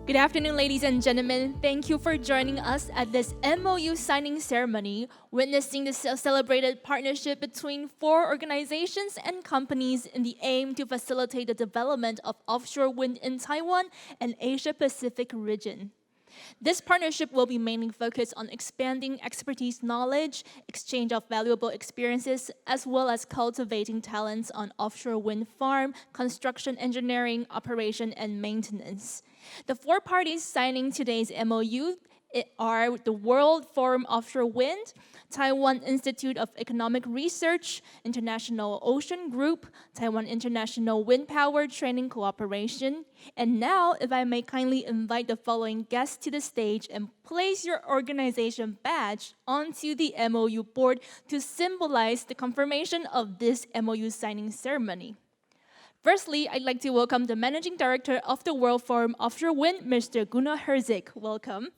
Good afternoon, ladies and gentlemen. Thank you for joining us at this MOU signing ceremony, witnessing the celebrated partnership between 4 organizations and companies in the aim to facilitate the development of offshore wind in Taiwan and Asia Pacific region. This partnership will be mainly focused on expanding expertise knowledge, exchange of valuable experiences, as well as cultivating talents on offshore wind farm, construction engineering, operation, and maintenance. The 4 parties signing today's MOU are the World Forum Offshore Wind, Taiwan Institute of Economic Research, International Ocean Group, Taiwan International Wind Power Training Cooperation. And now, if I may kindly invite the following guests to the stage and place your organization badge onto the MOU board to symbolize the confirmation of this MOU signing ceremony. Firstly, I'd like to welcome the Managing Director of the World Forum Offshore Wind, Mr. Gunnar Herzig. Welcome.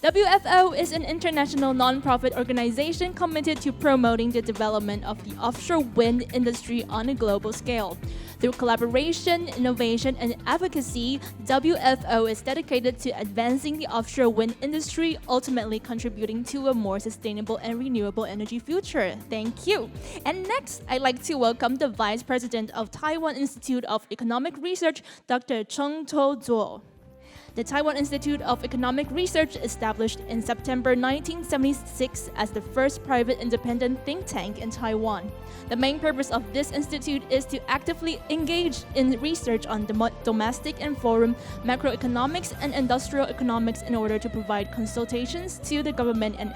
WFO is an international non-profit organization committed to promoting the development of the offshore wind industry on a global scale. Through collaboration, innovation, and advocacy, WFO is dedicated to advancing the offshore wind industry, ultimately contributing to a more sustainable and renewable energy future. Thank you. And next, I'd like to welcome the Vice President of Taiwan Institute of Economic Research, Dr. Cheng To Zuo. The Taiwan Institute of Economic Research, established in September 1976 as the first private independent think tank in Taiwan. The main purpose of this institute is to actively engage in research on domestic and foreign macroeconomics and industrial economics in order to provide consultations to the government and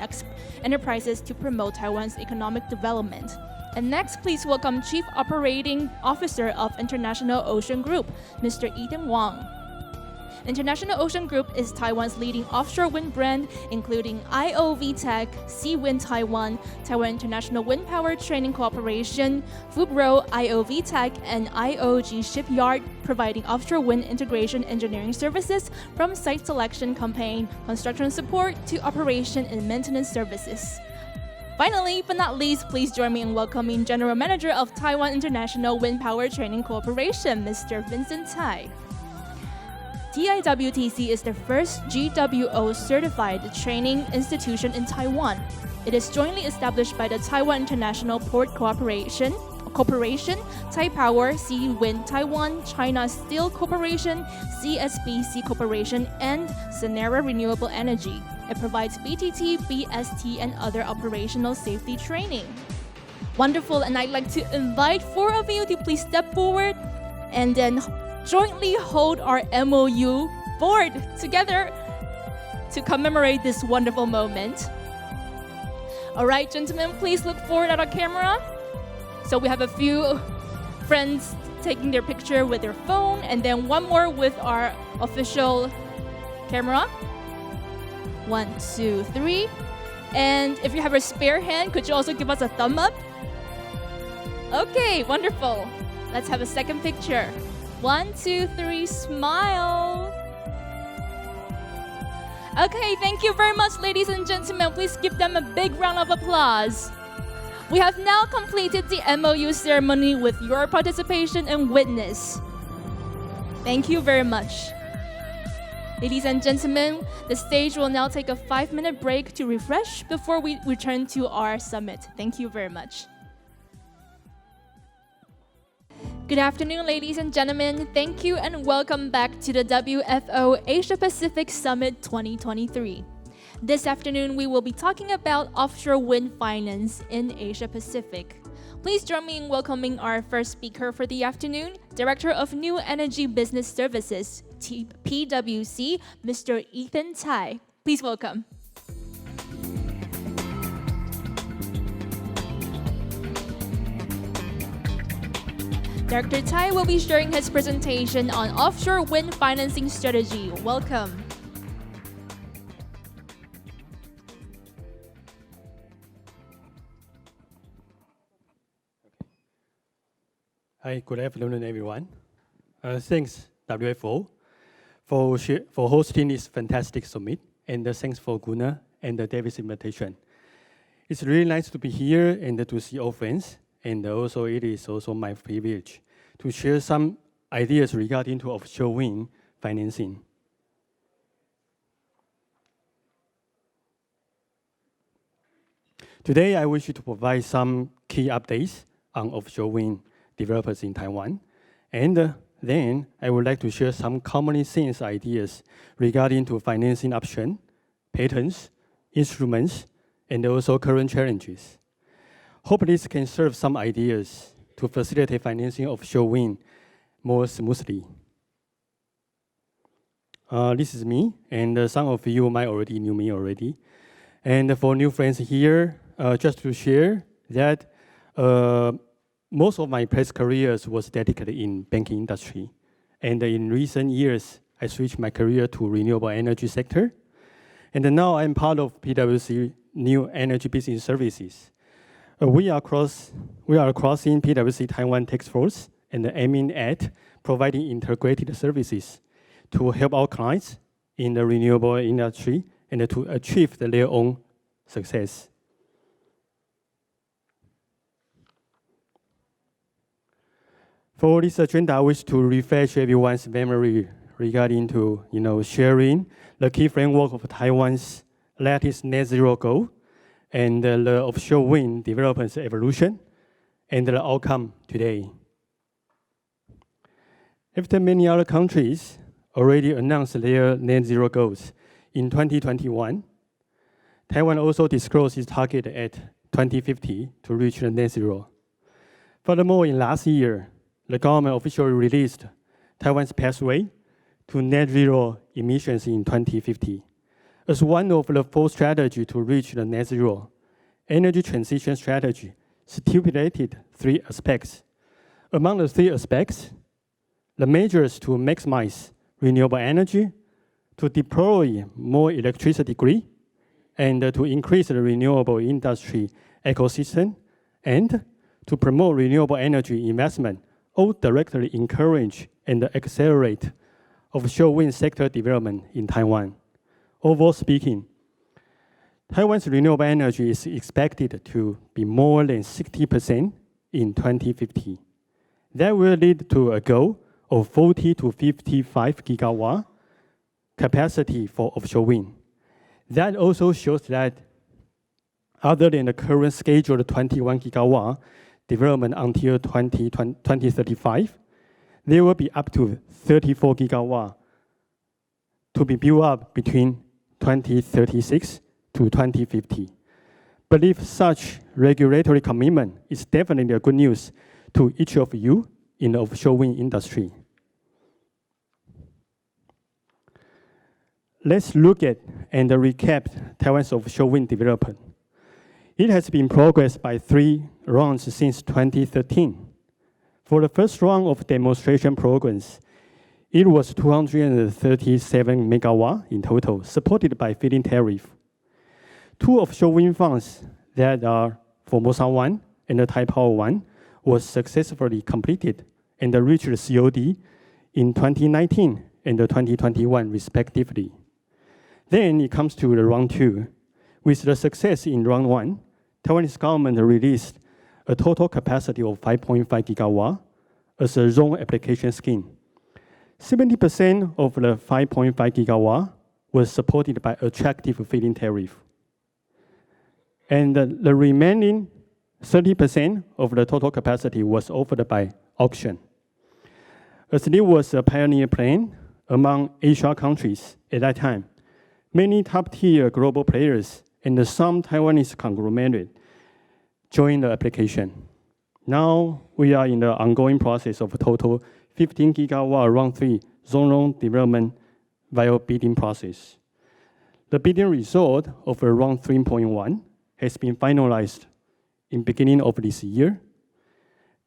enterprises to promote Taiwan's economic development. And next, please welcome Chief Operating Officer of International Ocean Group, Mr. Ethan Wang. International Ocean Group is Taiwan's leading offshore wind brand, including IOV-TEC, Seawind Taiwan, Taiwan International Wind Power Training Cooperation, Fubro, IOV-TEC, and IOG Shipyard, providing offshore wind integration engineering services from site selection campaign, construction support to operation and maintenance services. Finally, but not least, please join me in welcoming General Manager of Taiwan International Wind Power Training Cooperation, Mr. Vincent Tsai. TIWTC is the first GWO-certified training institution in Taiwan. It is jointly established by the Taiwan International Port Corporation, Taipower, Seawind Taiwan, China Steel Corporation, CSBC Corporation, and Sonera Renewable Energy. It provides BTT, BST, and other operational safety training. Wonderful, and I'd like to invite 4 of you to please step forward and then jointly hold our MOU board together to commemorate this wonderful moment. All right, gentlemen, please look forward at our camera. So we have a few friends taking their picture with their phone, and then one more with our official camera. 1, 2, 3. And if you have a spare hand, could you also give us a thumb up? Okay, wonderful. Let's have a second picture. 1, 2, 3, smile. Okay, thank you very much, ladies and gentlemen. Please give them a big round of applause. We have now completed the MOU ceremony with your participation and witness. Thank you very much. Ladies and gentlemen, the stage will now take a 5-minute break to refresh before we return to our summit. Thank you very much. Good afternoon, ladies and gentlemen. Thank you and welcome back to the WFO Asia Pacific Summit 2023. This afternoon, we will be talking about offshore wind finance in Asia Pacific. Please join me in welcoming our first speaker for the afternoon, Director of New Energy Business Services, PwC, Mr. Ethan Tsai. Please welcome. Director Tsai will be sharing his presentation on offshore wind financing strategy. Welcome. Hi, good afternoon, everyone. Thanks, WFO, for hosting this fantastic summit, and thanks for Gunnar and David's invitation. It's really nice to be here and to see all friends. And also, it is also my privilege to share some ideas regarding to offshore wind financing. Today, I wish to provide some key updates on offshore wind developers in Taiwan. And then I would like to share some commonly sense ideas regarding to financing option, patterns, instruments, and also current challenges. Hope this can serve some ideas to facilitate financing offshore wind more smoothly. This is me, and some of you might already knew me already. And for new friends here, just to share that most of my past careers was dedicated in banking industry. And in recent years, I switched my career to renewable energy sector. And now I'm part of PwC New Energy Business Services. We are crossing PwC Taiwan task force and aiming at providing integrated services to help our clients in the renewable industry and to achieve their own success. For this agenda, I wish to refresh everyone's memory regarding to sharing the key framework of Taiwan's latest net zero goal and the offshore wind development's evolution and the outcome today. After many other countries already announced their net zero goals in 2021, Taiwan also disclosed its target at 2050 to reach the net zero. Furthermore, in last year, the government officially released Taiwan's pathway to net zero emissions in 2050. As one of the four strategies to reach the net zero, energy transition strategy stipulated 3 aspects. Among the 3 aspects, the measures to maximize renewable energy, to deploy more electricity grid, and to increase the renewable industry ecosystem, and to promote renewable energy investment, all directly encourage and accelerate offshore wind sector development in Taiwan. Overall speaking, Taiwan's renewable energy is expected to be more than 60% in 2050. That will lead to a goal of 40 to 55 gigawatt capacity for offshore wind. That also shows that other than the current scheduled 21 gigawatt development until 2035, there will be up to 34 gigawatt to be built up between 2036 to 2050. Believe such regulatory commitment is definitely a good news to each of you in the offshore wind industry. Let's look at and recap Taiwan's offshore wind development. It has been progressed by 3 rounds since 2013. For the first round of demonstration programs, it was 237 megawatt in total, supported by feed-in tariff. 2 offshore wind farms that are Formosa 1 and the Taipower 1 was successfully completed and reached the COD in 2019 and 2021 respectively. Then it comes to the round 2. With the success in round 1, Taiwanese government released a total capacity of 5.5 gigawatt as a zone application scheme. 70% of the 5.5 gigawatt was supported by attractive feed-in tariff. And the remaining 30% of the total capacity was offered by auction. As this was a pioneer plan among Asia countries at that time, many top-tier global players and some Taiwanese conglomerate joined the application. Now we are in the ongoing process of a total 15 gigawatt round 3 zone development via bidding process. The bidding result of round 3.1 has been finalized in beginning of this year.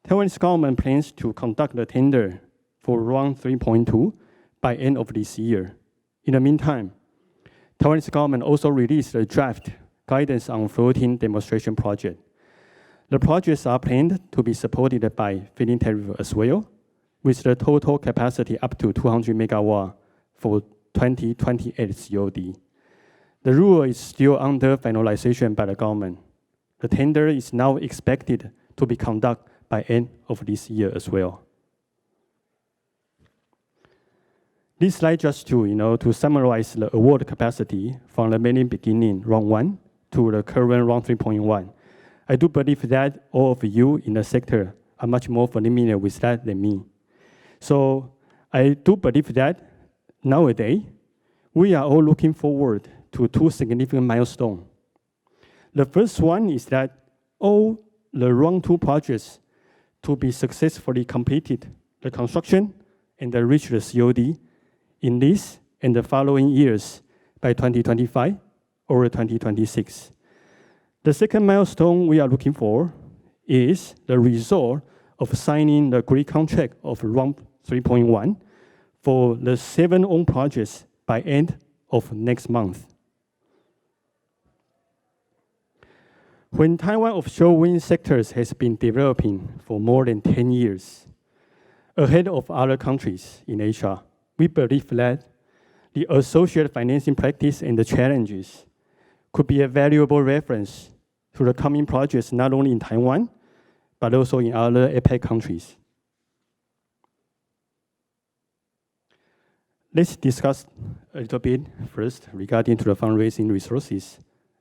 Taiwanese government plans to conduct the tender for round 3.2 by end of this year. In the meantime, Taiwanese government also released a draft guidance on floating demonstration project. The projects are planned to be supported by feed-in tariff as well, with the total capacity up to 200 megawatt for 2028 COD. The rule is still under finalization by the government. The tender is now expected to be conducted by end of this year as well. This slide just to summarize the award capacity from the very beginning, round 1, to the current round 3.1. I do believe that all of you in the sector are much more familiar with that than me. So I do believe that nowadays, we are all looking forward to two significant milestones. The first one is that all the round 2 projects to be successfully completed, the construction and reach the COD in this and the following years by 2025 or 2026. The second milestone we are looking for is the result of signing the grid contract of round 3.1 for the 7 owned projects by end of next month. When Taiwan offshore wind sectors has been developing for more than 10 years, ahead of other countries in Asia, we believe that the associated financing practice and the challenges could be a valuable reference to the coming projects not only in Taiwan, but also in other APEC countries. Let's discuss a little bit first regarding to the fundraising resources,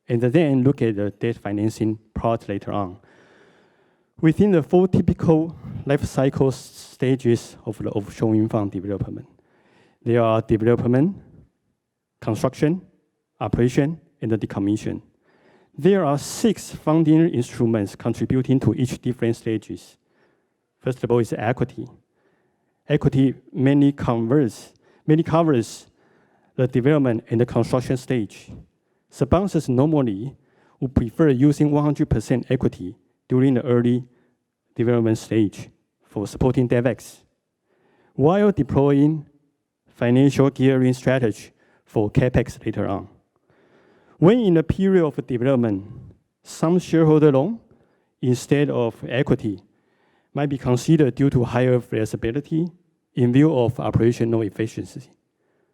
and then look at the debt financing part later on. Within the 4 typical life cycle stages of the offshore wind farm development, there are development, construction, operation, and the decommission. There are 6 funding instruments contributing to each different stages. First of all is equity. Equity mainly covers the development and the construction stage. Sponsors normally would prefer using 100% equity during the early development stage for supporting DevEx, while deploying financial gearing strategy for CapEx later on. When in the period of development, some shareholder loan instead of equity might be considered due to higher flexibility in view of operational efficiency.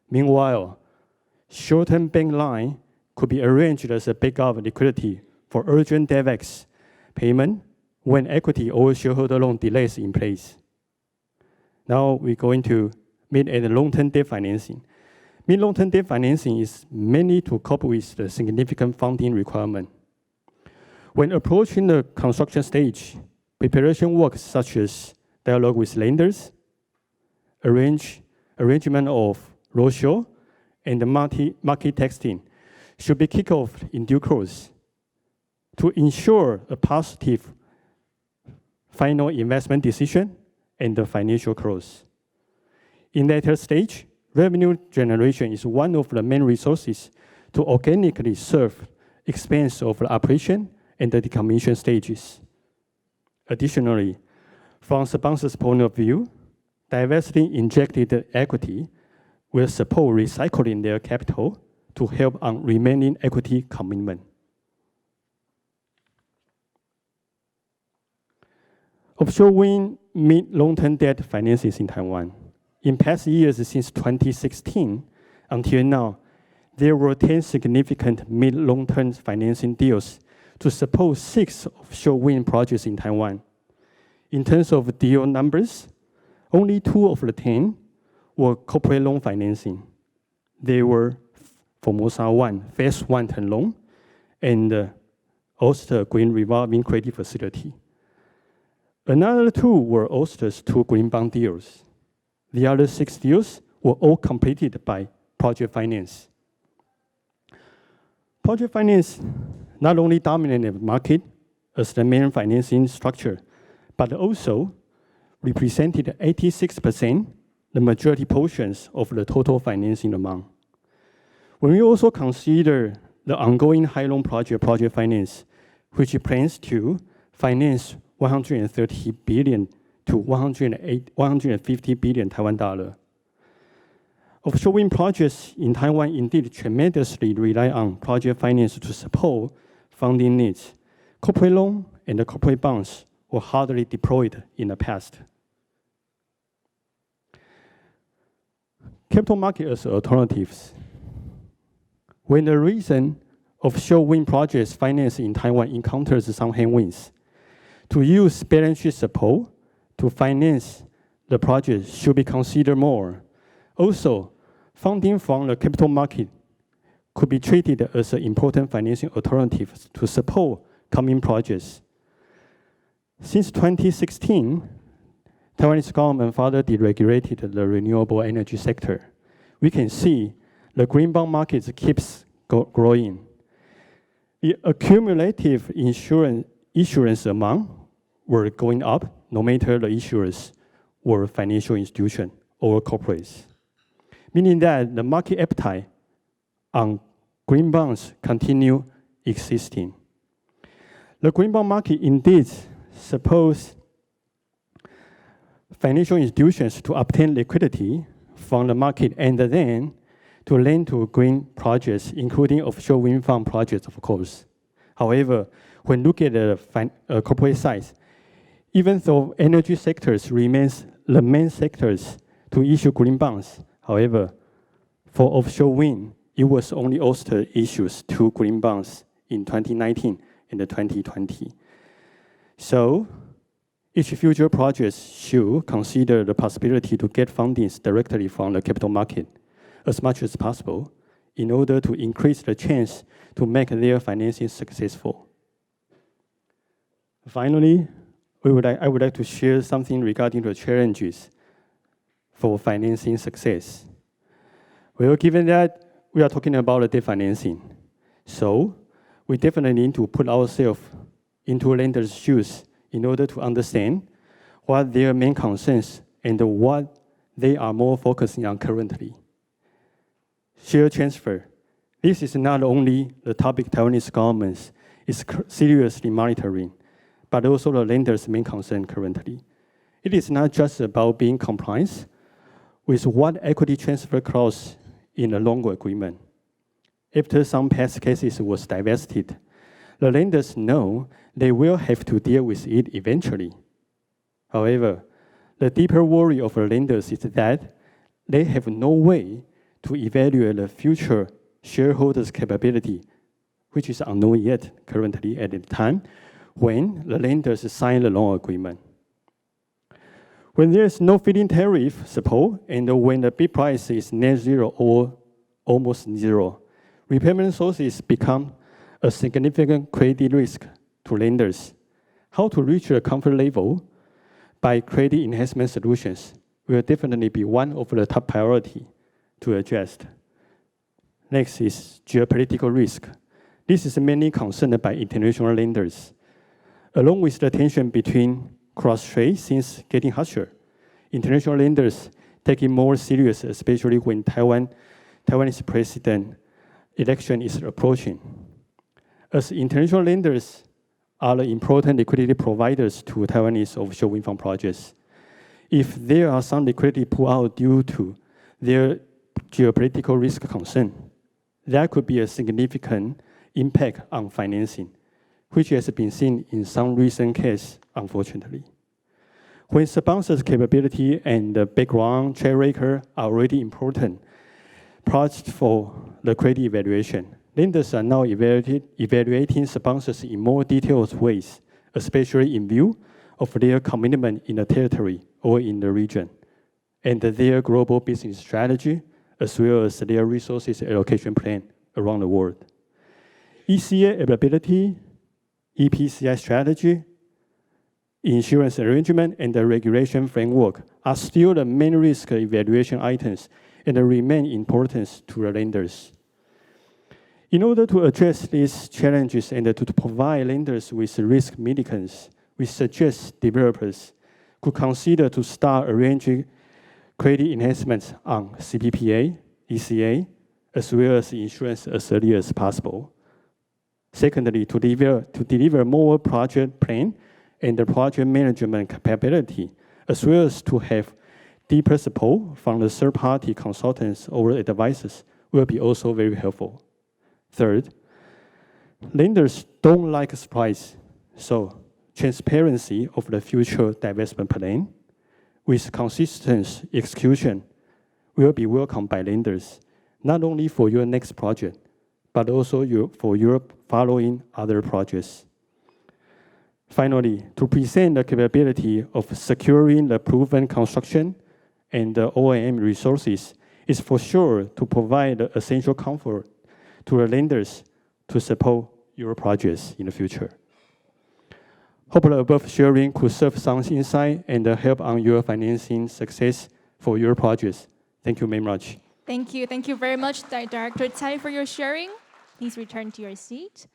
Meanwhile, short-term bank line could be arranged as a backup liquidity for urgent DevEx payment when equity or shareholder loan delays in place. Now we're going to mid and long-term debt financing. Mid-long-term debt financing is mainly to cope with the significant funding requirement. When approaching the construction stage, preparation work such as dialogue with lenders, arrangement of roadshow, and the market testing should be kicked off in due course to ensure a positive final investment decision and the financial close. In later stage, revenue generation is one of the main resources to organically serve expense of the operation and the decommission stages. Additionally, from sponsor's point of view, diversely injected equity will support recycling their capital to help on remaining equity commitment. Offshore wind mid-long-term debt financing in Taiwan. In past years, since 2016 until now, there were 10 significant mid-long-term financing deals to support 6 offshore wind projects in Taiwan. In terms of deal numbers, only 2 of the 10 were corporate loan financing. They were Formosa 1, Phase 1 term loan, and Oyster Green Revolving Credit Facility. Another 2 were Oyster's 2 green bond deals. The other 6 deals were all completed by project finance. Project finance not only dominated the market as the main financing structure, but also represented 86%, the majority portions of the total financing amount. When we also consider the ongoing high loan project finance, which plans to finance 130 billion to 150 billion Taiwan dollar. Offshore wind projects in Taiwan indeed tremendously rely on project finance to support funding needs. Corporate loan and the corporate bonds were hardly deployed in the past. Capital market as alternatives. When the recent offshore wind projects financed in Taiwan encounters some headwinds, to use balance sheet support to finance the project should be considered more. Also, funding from the capital market could be treated as an important financing alternative to support coming projects. Since 2016, Taiwanese government further deregulated the renewable energy sector. We can see the green bond market keeps growing. The accumulative issuance amount were going up, no matter the issuers were financial institutions or corporates, meaning that the market appetite on green bonds continue existing. The green bond market indeed supports financial institutions to obtain liquidity from the market and then to lend to green projects, including offshore wind farm projects, of course. However, when looking at the corporate side, even though energy sectors remains the main sectors to issue green bonds, however, for offshore wind, it was only Ørsted issues 2 green bonds in 2019 and 2020. So, each future project should consider the possibility to get fundings directly from the capital market as much as possible in order to increase the chance to make their financing successful. Finally, I would like to share something regarding the challenges for financing success. Well, given that we are talking about the debt financing, so we definitely need to put ourselves into lenders' shoes in order to understand what their main concerns and what they are more focusing on currently. Share transfer. This is not only the topic Taiwanese government is seriously monitoring, but also the lenders' main concern currently. It is not just about being compliant with what equity transfer clause in the loan agreement. After some past cases was divested, the lenders know they will have to deal with it eventually. However, the deeper worry of the lenders is that they have no way to evaluate the future shareholders' capability, which is unknown yet currently at the time when the lenders sign the loan agreement. When there is no feed-in tariff support and when the bid price is net zero or almost zero, repayment sources become a significant credit risk to lenders. How to reach a comfort level by credit enhancement solutions will definitely be one of the top priority to address. Next is geopolitical risk. This is mainly concerned by international lenders. Along with the tension between cross-trade since getting harsher, international lenders take it more serious, especially when Taiwanese president election is approaching. As international lenders are the important liquidity providers to Taiwanese offshore wind farm projects, if there are some liquidity pull out due to their geopolitical risk concern, that could be a significant impact on financing, which has been seen in some recent cases, unfortunately. When sponsors' capability and the background track record are already important parts for the credit evaluation, lenders are now evaluating sponsors in more detailed ways, especially in view of their commitment in the territory or in the region, and their global business strategy, as well as their resources allocation plan around the world. ECA availability, EPCI strategy, insurance arrangement, and the regulation framework are still the main risk evaluation items and remain important to the lenders. In order to address these challenges and to provide lenders with risk mitigants, we suggest developers could consider to start arranging credit enhancements on CPPA, ECA, as well as insurance as early as possible. Secondly, to deliver more project plan and the project management capability, as well as to have deeper support from the third-party consultants or advisors will be also very helpful. Third, lenders don't like surprise, so transparency of the future divestment plan with consistent execution will be welcomed by lenders, not only for your next project, but also for your following other projects. Finally, to present the capability of securing the proven construction and the O&M resources is for sure to provide the essential comfort to the lenders to support your projects in the future. Hope the above sharing could serve some insight and help on your financing success for your projects. Thank you very much. Thank you. Thank you very much, Director Tsai, for your sharing. Please return to your seat.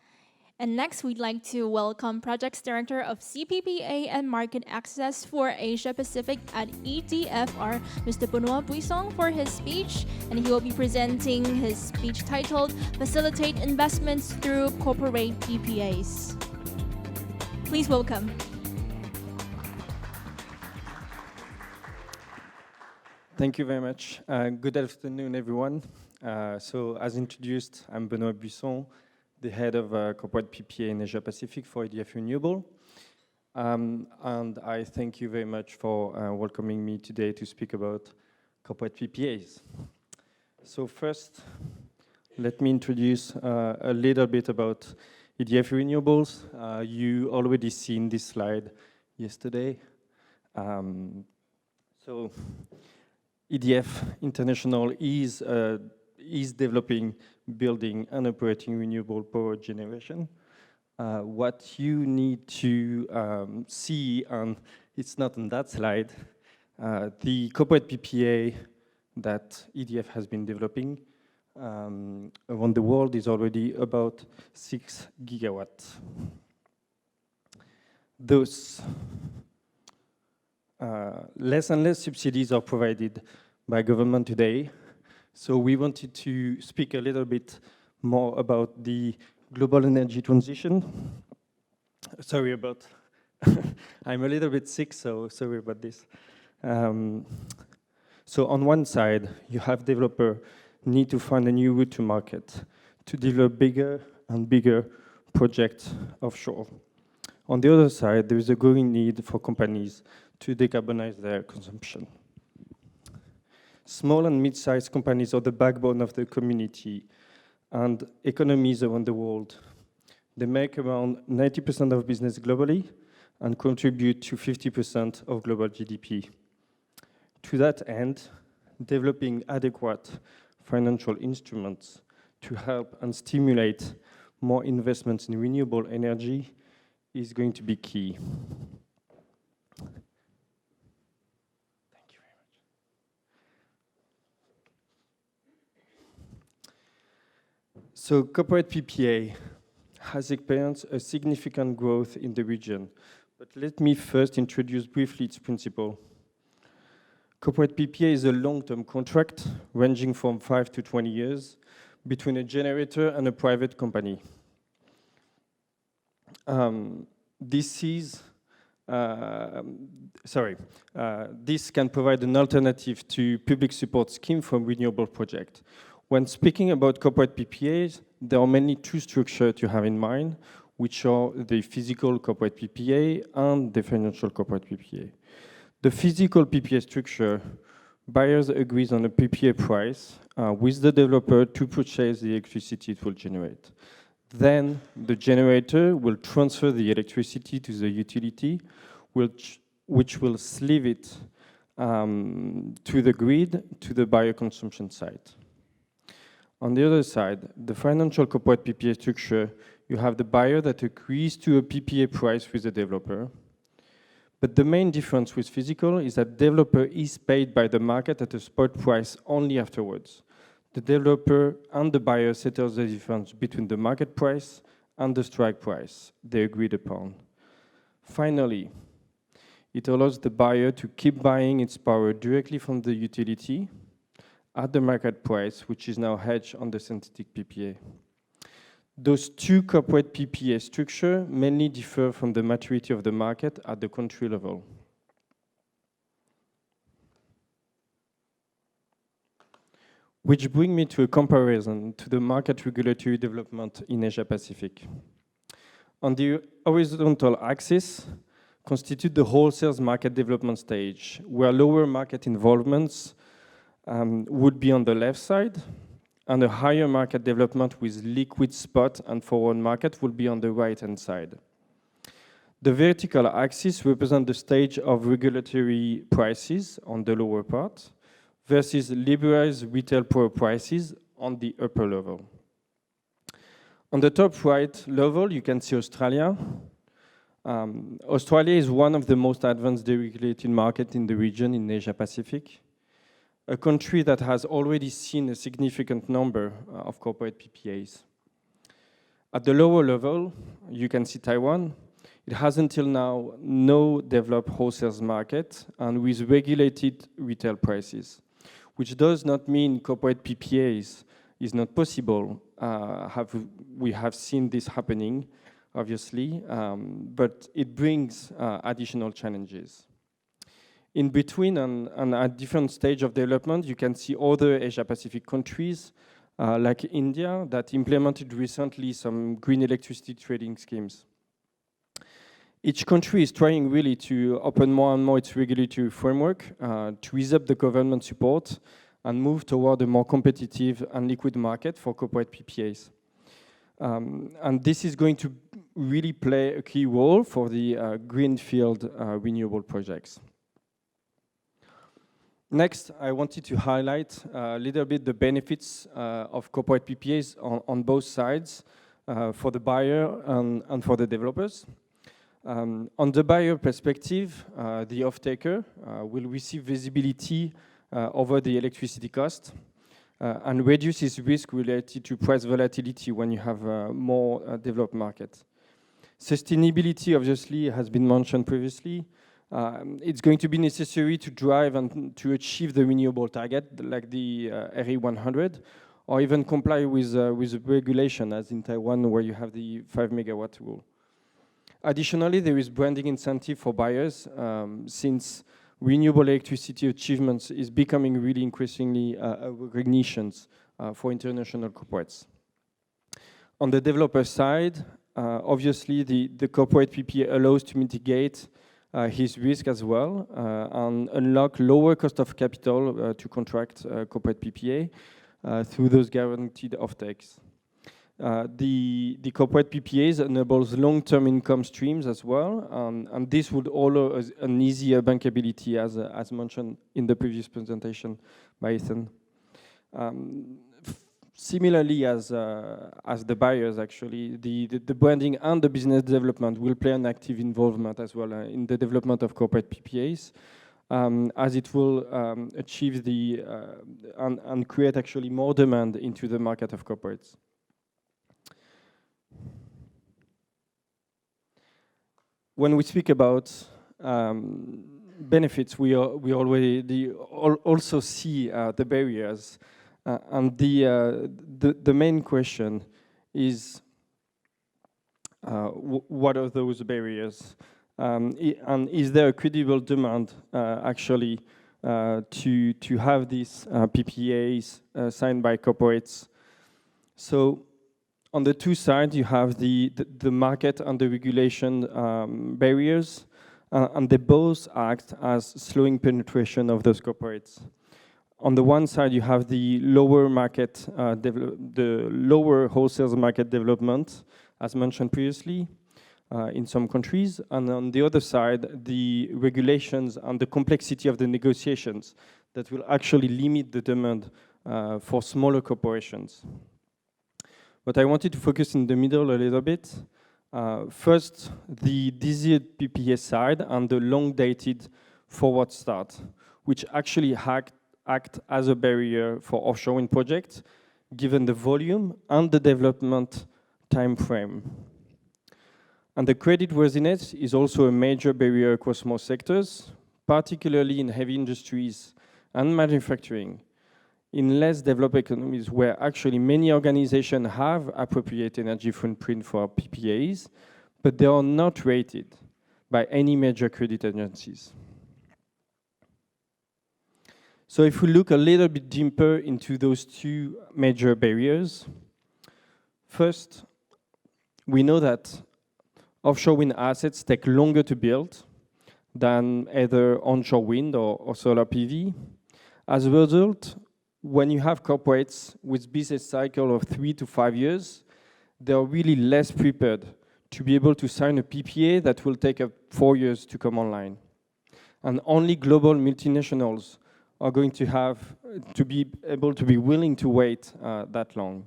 And next, we'd like to welcome Projects Director of CPPA and Market Access for Asia Pacific at EDFR, Mr. Benoit Buisson, for his speech. And he will be presenting his speech titled, Facilitate Investments Through Corporate PPAs. Please welcome. Thank you very much. Good afternoon, everyone. So as introduced, I'm Benoit Buisson, the head of corporate PPA in Asia Pacific for EDF Renewables. And I thank you very much for welcoming me today to speak about corporate PPAs. So first, let me introduce a little bit about EDF Renewables. You already seen this slide yesterday. So EDF International is developing, building, and operating renewable power generation. What you need to see, and it's not on that slide, the corporate PPA that EDF has been developing around the world is already about 6 gigawatts. Those less and less subsidies are provided by government today. So we wanted to speak a little bit more about the global energy transition. Sorry about, I'm a little bit sick, so sorry about this. So on one side, you have developers need to find a new route to market to develop bigger and bigger projects offshore. On the other side, there is a growing need for companies to decarbonize their consumption. Small and mid-sized companies are the backbone of the community and economies around the world. They make around 90% of business globally and contribute to 50% of global GDP. To that end, developing adequate financial instruments to help and stimulate more investments in renewable energy is going to be key. So corporate PPA has experienced a significant growth in the region, but let me first introduce briefly its principle. Corporate PPA is a long-term contract ranging from 5 to 20 years between a generator and a private company. This can provide an alternative to public support scheme for renewable projects. When speaking about corporate PPAs, there are mainly two structures to have in mind, which are the physical corporate PPA and the financial corporate PPA. The physical PPA structure, buyers agree on a PPA price with the developer to purchase the electricity it will generate. Then the generator will transfer the electricity to the utility, which will sleeve it to the grid, to the buyer consumption site. On the other side, the financial corporate PPA structure, you have the buyer that agrees to a PPA price with the developer. But the main difference with physical is that developer is paid by the market at a spot price only afterwards. The developer and the buyer settles the difference between the market price and the strike price they agreed upon. Finally, it allows the buyer to keep buying its power directly from the utility at the market price, which is now hedged on the synthetic PPA. Those two corporate PPA structures mainly differ from the maturity of the market at the country level. Which brings me to a comparison to the market regulatory development in Asia Pacific. On the horizontal axis constitute the wholesale market development stage, where lower market involvements would be on the left side, and a higher market development with liquid spot and forward market will be on the right-hand side. The vertical axis represents the stage of regulatory prices on the lower part versus liberalized retail power prices on the upper level. On the top right level, you can see Australia. Australia is one of the most advanced deregulated markets in the region in Asia Pacific, a country that has already seen a significant number of corporate PPAs. At the lower level, you can see Taiwan. It has until now no developed wholesale market and with regulated retail prices, which does not mean corporate PPAs is not possible. We have seen this happening, obviously, but it brings additional challenges. In between and at different stage of development, you can see other Asia-Pacific countries like India that implemented recently some green electricity trading schemes. Each country is trying really to open more and more its regulatory framework to ease up the government support and move toward a more competitive and liquid market for corporate PPAs. And this is going to really play a key role for the greenfield renewable projects. Next, I wanted to highlight a little bit the benefits of corporate PPAs on both sides for the buyer and for the developers. On the buyer perspective, the off-taker will receive visibility over the electricity cost and reduces risk related to price volatility when you have a more developed market. Sustainability, obviously, has been mentioned previously. It's going to be necessary to drive and to achieve the renewable target, like the RE100, or even comply with regulation, as in Taiwan, where you have the 5 megawatt rule. Additionally, there is branding incentive for buyers, since renewable electricity achievements is becoming really increasingly recognitions for international corporates. On the developer side, obviously the corporate PPA allows to mitigate his risk as well and unlock lower cost of capital to contract corporate PPA through those guaranteed offtakes. The corporate PPAs enables long-term income streams as well, and this would allow an easier bankability, as mentioned in the previous presentation by Ethan. Similarly, as the buyers, actually, the branding and the business development will play an active involvement as well in the development of corporate PPAs, as it will achieve and create actually more demand into the market of corporates. When we speak about benefits, we already also see the barriers, and the main question is what are those barriers, and is there a credible demand actually to have these PPAs signed by corporates? So, on the two sides, you have the market and the regulation barriers, and they both act as slowing penetration of those corporates. On the one side, you have the lower market, the lower wholesale market development, as mentioned previously, in some countries, and on the other side, the regulations and the complexity of the negotiations that will actually limit the demand for smaller corporations. But I wanted to focus in the middle a little bit. First, the desired PPA side and the long-dated forward start, which actually act as a barrier for offshore wind projects, given the volume and the development time frame. And the creditworthiness is also a major barrier across most sectors, particularly in heavy industries and manufacturing. In less developed economies where actually many organizations have appropriate energy footprint for PPAs, but they are not rated by any major credit agencies. So if we look a little bit deeper into those two major barriers, first, we know that offshore wind assets take longer to build than either onshore wind or solar PV. As a result, when you have corporates with business cycle of 3 to 5 years, they are really less prepared to be able to sign a PPA that will take 4 years to come online. And only global multinationals are going to have to be able to be willing to wait that long.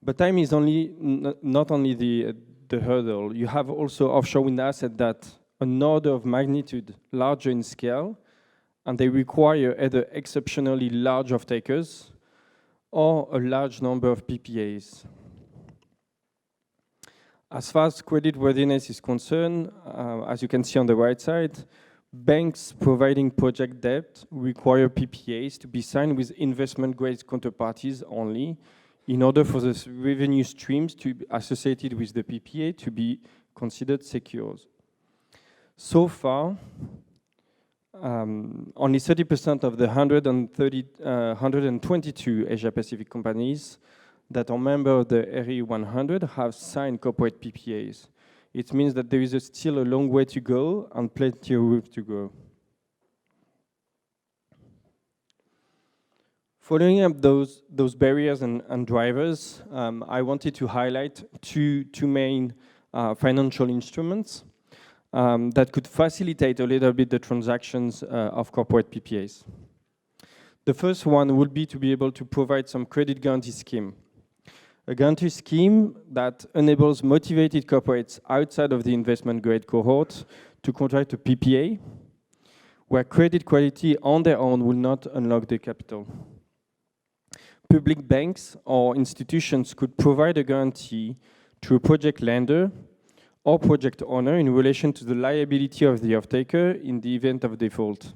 But time is not only the hurdle. You have also offshore wind assets that an order of magnitude larger in scale, and they require either exceptionally large off-takers or a large number of PPAs. As far as creditworthiness is concerned, as you can see on the right side, banks providing project debt require PPAs to be signed with investment-grade counterparties only in order for the revenue streams to be associated with the PPA to be considered secure. So far, only 30% of the 122 Asia-Pacific companies that are members of the RE 100 have signed corporate PPAs. It means that there is still a long way to go and plenty of room to grow. Following up those barriers and drivers, I wanted to highlight two main financial instruments that could facilitate a little bit the transactions of corporate PPAs. The first one would be to be able to provide some credit guarantee scheme. A guarantee scheme that enables motivated corporates outside of the investment grade cohort to contract a PPA, where credit quality on their own will not unlock the capital. Public banks or institutions could provide a guarantee to a project lender or project owner in relation to the liability of the off-taker in the event of default.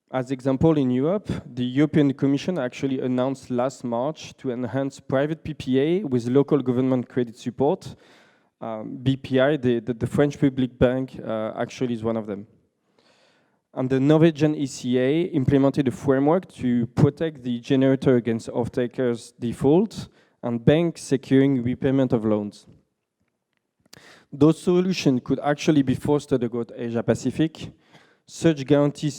As example, in Europe, the European Commission actually announced last March to enhance private PPA with local government credit support. BPI, the French public bank, actually is one of them. And the Norwegian ECA implemented a framework to protect the generator against off-takers' default and banks securing repayment of loans. Those solutions could actually be fostered across Asia-Pacific. Such guaranteed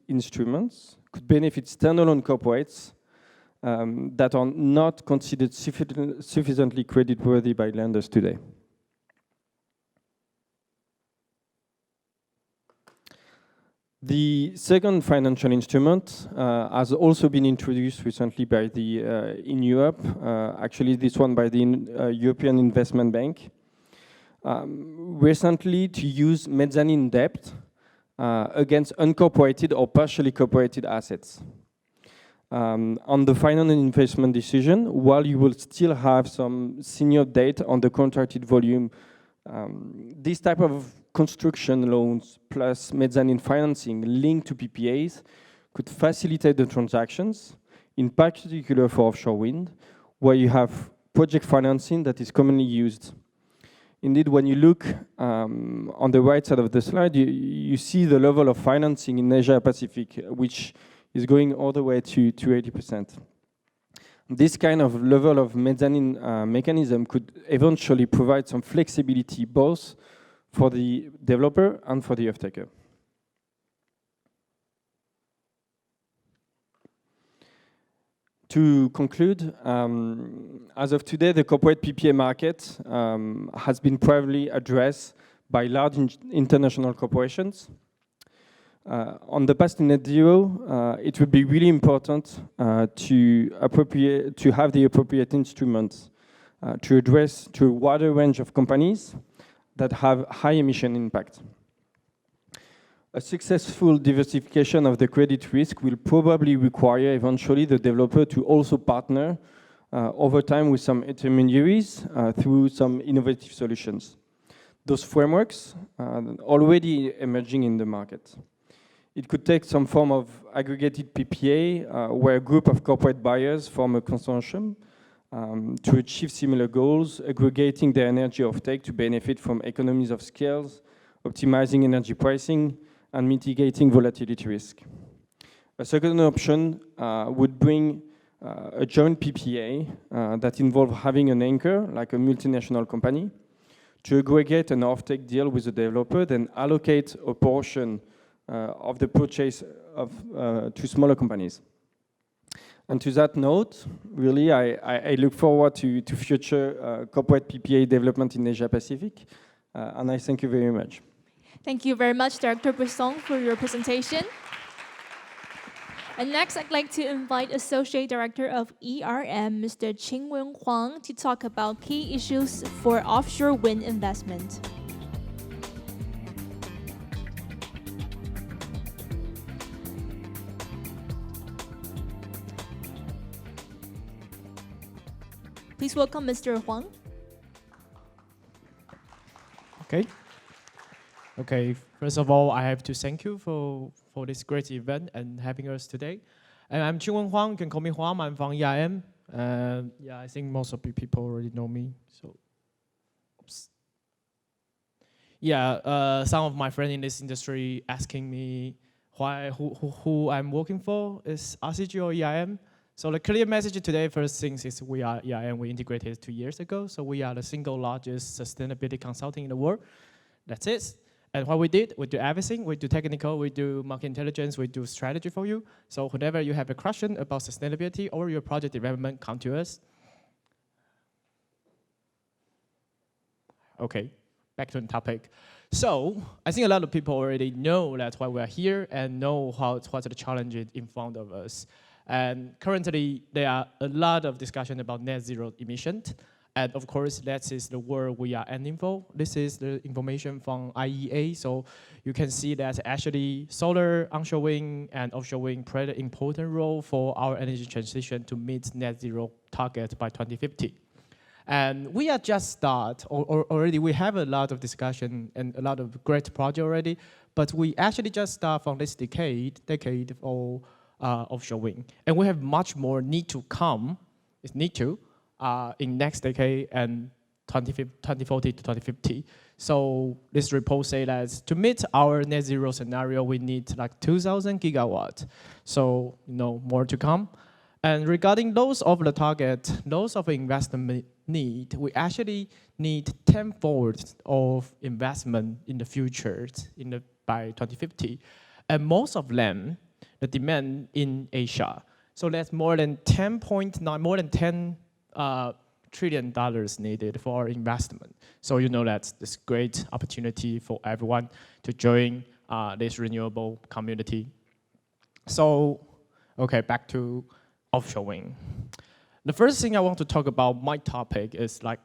instruments could benefit standalone corporates that are not considered sufficiently creditworthy by lenders today. The second financial instrument has also been introduced recently by in Europe, actually this one by the European Investment Bank. Recently to use mezzanine debt against uncorporated or partially corporated assets. On the final investment decision, while you will still have some senior debt on the contracted volume, this type of construction loans plus mezzanine financing linked to PPAs could facilitate the transactions, in particular for offshore wind, where you have project financing that is commonly used. Indeed, when you look on the right side of the slide, you see the level of financing in Asia Pacific, which is going all the way to 80%. This kind of level of mezzanine mechanism could eventually provide some flexibility both for the developer and for the off-taker. To conclude, as of today, the corporate PPA market has been primarily addressed by large international corporations. On the path to net zero, it would be really important to have the appropriate instruments to address to a wider range of companies that have high emission impact. A successful diversification of the credit risk will probably require eventually the developer to also partner over time with some intermediaries through some innovative solutions. Those frameworks are already emerging in the market. It could take some form of aggregated PPA where a group of corporate buyers form a consortium to achieve similar goals, aggregating their energy offtake to benefit from economies of scales, optimizing energy pricing, and mitigating volatility risk. A second option would bring a joint PPA that involves having an anchor, like a multinational company, to aggregate an offtake deal with the developer, then allocate a portion of the purchase to smaller companies. And to that note, really, I look forward to future corporate PPA development in Asia Pacific, and I thank you very much. Thank you very much, Director Brisson, for your presentation. And next, I'd like to invite Associate Director of ERM, Mr. Qingwen Huang, to talk about key issues for offshore wind investment. Please welcome Mr. Huang. Okay, first of all, I have to thank you for this great event and having us today. And I'm Qingwen Huang, you can call me Huang, I'm from EIM. Yeah, I think most of you people already know me, so. Oops. Yeah, some of my friends in this industry asking me who I'm working for is RCG or EIM. So the clear message today, first things is we are EIM, we integrated 2 years ago, so we are the single largest sustainability consulting in the world. That's it. And what we did, we do everything. We do technical, we do market intelligence, we do strategy for you. So whenever you have a question about sustainability or your project development, come to us. Okay, back to the topic. So I think a lot of people already know that's why we're here and know what's the challenges in front of us. And currently, there are a lot of discussion about net zero emissions. And of course, that is the world we are aiming for. This is the information from IEA. So you can see that actually solar, onshore wind, and offshore wind play an important role for our energy transition to meet net zero target by 2050. And we are just start, or already we have a lot of discussion and a lot of great project already, but we actually just start from this decade for offshore wind. And we have much more need to come, in next decade and 2040 to 2050. So this report say that to meet our net zero scenario, we need like 2,000 gigawatts. So, more to come. And regarding those of the target, those of investment need, we actually need tenfold of investment in the future by 2050. And most of them, the demand in Asia. So that's more than 10.9, more than 10 trillion dollars needed for our investment. So that's this great opportunity for everyone to join this renewable community. So, okay, back to offshore wind. The first thing I want to talk about, my topic is like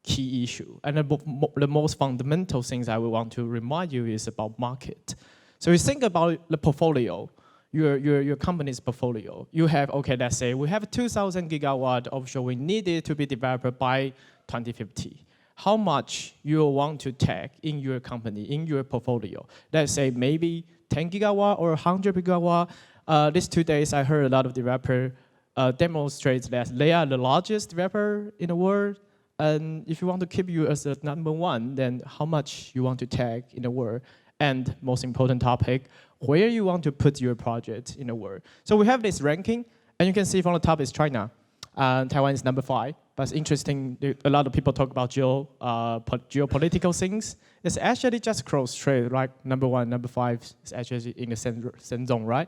key issue. And the most fundamental things I will want to remind you is about market. So you think about the portfolio, your company's portfolio. You have, okay, let's say we have 2,000 gigawatt offshore wind needed to be developed by 2050. How much you want to take in your company, in your portfolio? Let's say maybe 10 gigawatt or 100 gigawatt. These 2 days, I heard a lot of developers demonstrate that they are the largest developer in the world. And if you want to keep you as the number one, then how much you want to take in the world? And most important topic, where you want to put your project in the world. So we have this ranking, and you can see from the top is China. Taiwan is number 5. But it's interesting, a lot of people talk about geopolitical things. It's actually just cross trade, like number 1, number 5 is actually in the same zone, right?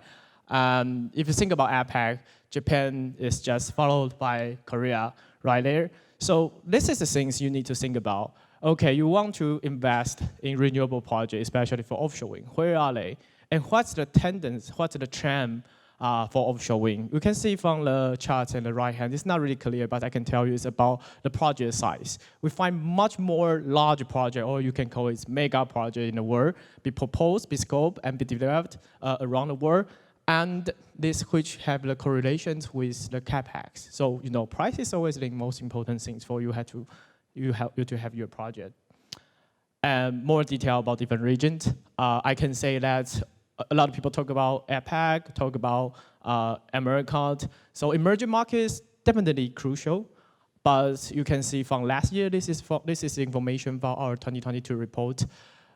If you think about APEC, Japan is just followed by Korea right there. So this is the things you need to think about. Okay, you want to invest in renewable projects, especially for offshore wind. Where are they? And what's the tendency, what's the trend for offshore wind? You can see from the chart on the right hand, it's not really clear, but I can tell you it's about the project size. We find much more large project, or you can call it mega project in the world, be proposed, be scoped, and be developed around the world. And this which have the correlations with the capex. So price is always the most important things for you to have your project. And more detail about different regions. I can say that a lot of people talk about APEC, talk about America. So emerging markets definitely crucial. But you can see from last year, this is information from our 2022 report.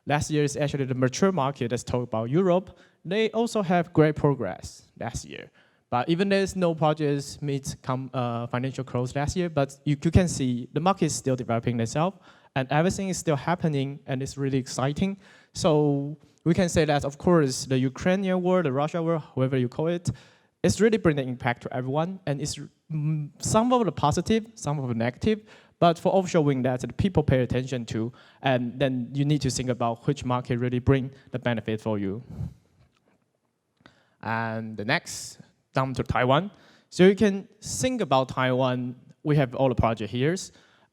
Last year is actually the mature market that's talked about Europe. They also have great progress last year. But even there's no projects meet financial close last year, but you can see the market is still developing itself, and everything is still happening, and it's really exciting. So we can say that, of course, the Ukrainian war, the Russia war, however you call it, it's really bringing impact to everyone, and it's some of the positive, some of the negative. But for offshore wind, that the people pay attention to, and then you need to think about which market really bring the benefit for you. And the next, down to Taiwan. So you can think about Taiwan. We have all the project here.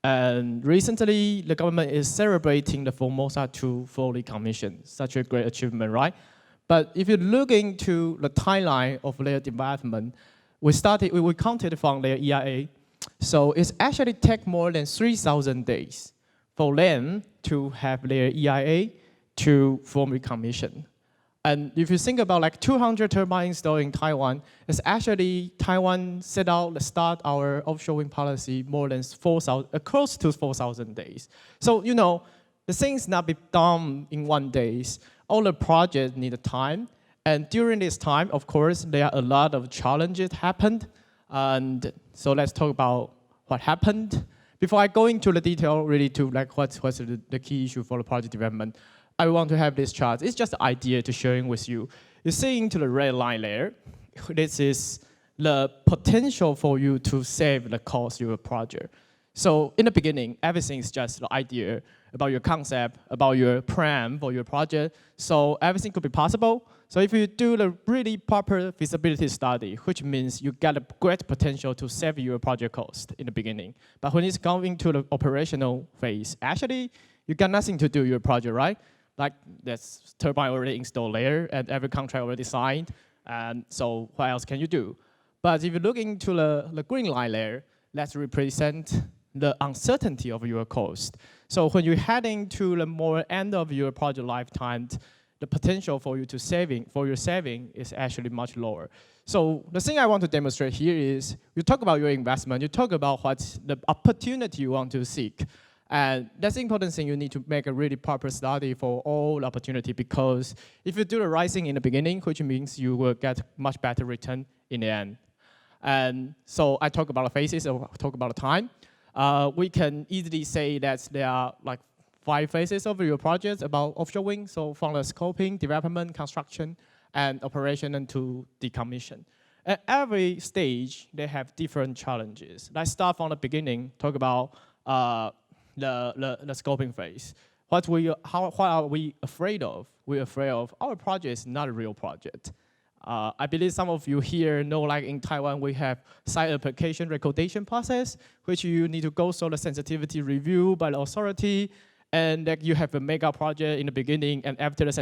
And recently, the government is celebrating the Formosa 2 fully commissioned. Such a great achievement, right? But if you look into the timeline of their development, we counted from their EIA. So it's actually take more than 3,000 days for them to have their EIA to formally commission. And if you think about like 200 turbines installed in Taiwan, it's actually Taiwan set out to start our offshore wind policy more than close to 4,000 days. So, you know, the things not be done in 1 day. All the projects need time. And during this time, of course, there are a lot of challenges happened. And so let's talk about what happened. Before I go into the detail, really to like what's the key issue for the project development, I want to have this chart. It's just an idea to sharing with you. You see into the red line there, this is the potential for you to save the cost of your project. So in the beginning, everything is just the idea about your concept, about your plan for your project. So everything could be possible. So if you do the really proper feasibility study, which means you get a great potential to save your project cost in the beginning. But when it's going to the operational phase, actually, you got nothing to do your project, right? Like that's turbine already installed there and every contract already signed. And so what else can you do? But if you look into the green line there, let's represent the uncertainty of your cost. So when you're heading to the more end of your project lifetime, the potential for you to your saving is actually much lower. So the thing I want to demonstrate here is you talk about your investment, you talk about what's the opportunity you want to seek. And that's the important thing. You need to make a really proper study for all opportunity, because if you do the right thing in the beginning, which means you will get much better return in the end. And so I talk about the phases, or talk about the time. We can easily say that there are like 5 phases of your project about offshore wind. So from the scoping, development, construction, and operation into decommission. At every stage, they have different challenges. Let's start from the beginning, talk about the scoping phase. What are we afraid of? We're afraid of our project is not a real project. I believe some of you here know, like in Taiwan, we have site application recordation process, which you need to go through the sensitivity review by the authority, and that you have a mega project in the beginning, and after the